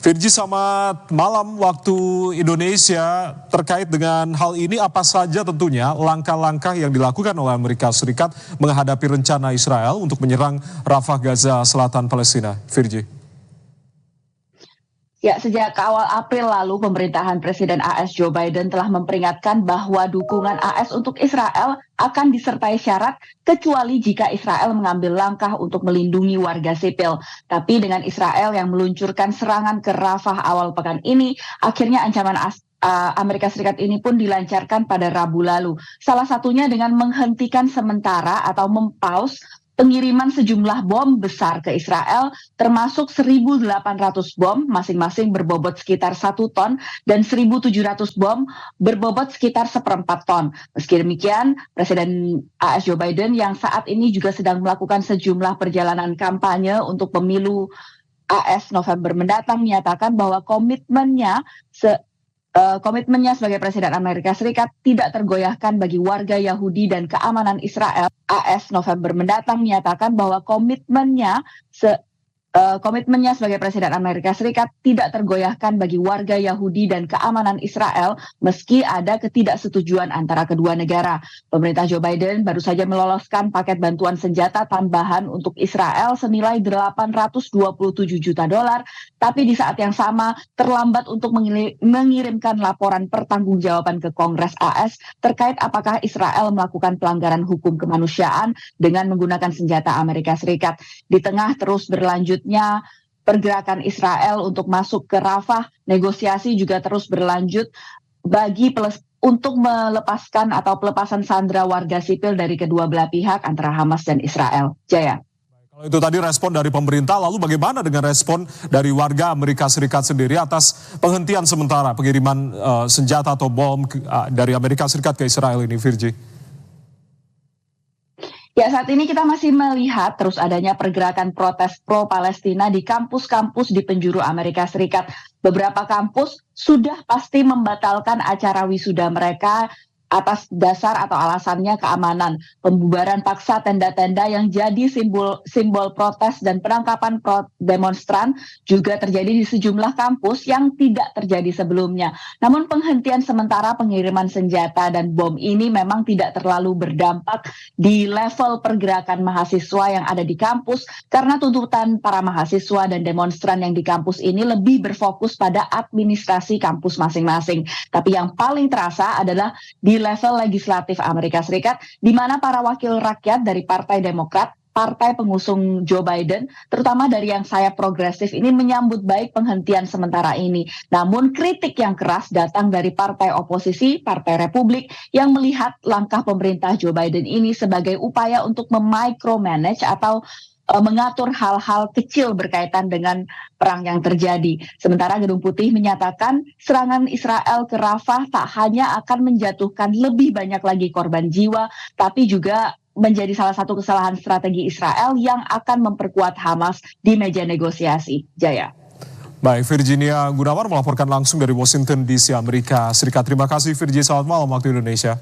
Virgi, selamat malam waktu Indonesia. Terkait dengan hal ini, apa saja tentunya langkah-langkah yang dilakukan oleh Amerika Serikat menghadapi rencana Israel untuk menyerang Rafah Gaza Selatan Palestina? Virgi. Ya, sejak awal April lalu, pemerintahan Presiden AS Joe Biden telah memperingatkan bahwa dukungan AS untuk Israel akan disertai syarat kecuali jika Israel mengambil langkah untuk melindungi warga sipil. Tapi dengan Israel yang meluncurkan serangan ke Rafah awal pekan ini, akhirnya ancaman Amerika Serikat ini pun dilancarkan pada Rabu lalu. Salah satunya dengan menghentikan sementara atau mempause pengiriman sejumlah bom besar ke Israel, termasuk 1.800 bom masing-masing berbobot sekitar 1 ton dan 1.700 bom berbobot sekitar 1/4 ton. Meski demikian, Presiden AS Joe Biden yang saat ini juga sedang melakukan sejumlah perjalanan kampanye untuk pemilu AS November mendatang menyatakan bahwa komitmennya sebagai Presiden Amerika Serikat tidak tergoyahkan bagi warga Yahudi dan keamanan Israel. AS November mendatang menyatakan bahwa komitmennya sebagai Presiden Amerika Serikat tidak tergoyahkan bagi warga Yahudi dan keamanan Israel meski ada ketidaksetujuan antara kedua negara. Pemerintah Joe Biden baru saja meloloskan paket bantuan senjata tambahan untuk Israel senilai $827 juta, tapi di saat yang sama terlambat untuk mengirimkan laporan pertanggungjawaban ke Kongres AS terkait apakah Israel melakukan pelanggaran hukum kemanusiaan dengan menggunakan senjata Amerika Serikat. Di tengah terus berlanjut pergerakan Israel untuk masuk ke Rafah, negosiasi juga terus berlanjut untuk melepaskan atau pelepasan sandera warga sipil dari kedua belah pihak antara Hamas dan Israel. Jaya. Kalau itu tadi respon dari pemerintah, lalu bagaimana dengan respon dari warga Amerika Serikat sendiri atas penghentian sementara pengiriman senjata atau bom dari Amerika Serikat ke Israel ini, Virgi? Ya, saat ini kita masih melihat terus adanya pergerakan protes pro-Palestina di kampus-kampus di penjuru Amerika Serikat. Beberapa kampus sudah pasti membatalkan acara wisuda mereka atas dasar atau alasannya keamanan. Pembubaran paksa tenda-tenda yang jadi simbol protes dan penangkapan demonstran juga terjadi di sejumlah kampus yang tidak terjadi sebelumnya. Namun penghentian sementara pengiriman senjata dan bom ini memang tidak terlalu berdampak di level pergerakan mahasiswa yang ada di kampus karena tuntutan para mahasiswa dan demonstran yang di kampus ini lebih berfokus pada administrasi kampus masing-masing. Tapi yang paling terasa adalah di level legislatif Amerika Serikat, di mana para wakil rakyat dari Partai Demokrat, partai pengusung Joe Biden, terutama dari yang sayap progresif ini menyambut baik penghentian sementara ini. Namun kritik yang keras datang dari partai oposisi, Partai Republik, yang melihat langkah pemerintah Joe Biden ini sebagai upaya untuk memicromanage atau mengatur hal-hal kecil berkaitan dengan perang yang terjadi. Sementara Gedung Putih menyatakan serangan Israel ke Rafah tak hanya akan menjatuhkan lebih banyak lagi korban jiwa, tapi juga menjadi salah satu kesalahan strategi Israel yang akan memperkuat Hamas di meja negosiasi. Jaya. Baik, Virginia Gunawan melaporkan langsung dari Washington DC, Amerika Serikat. Terima kasih, Virgi. Selamat malam waktu Indonesia.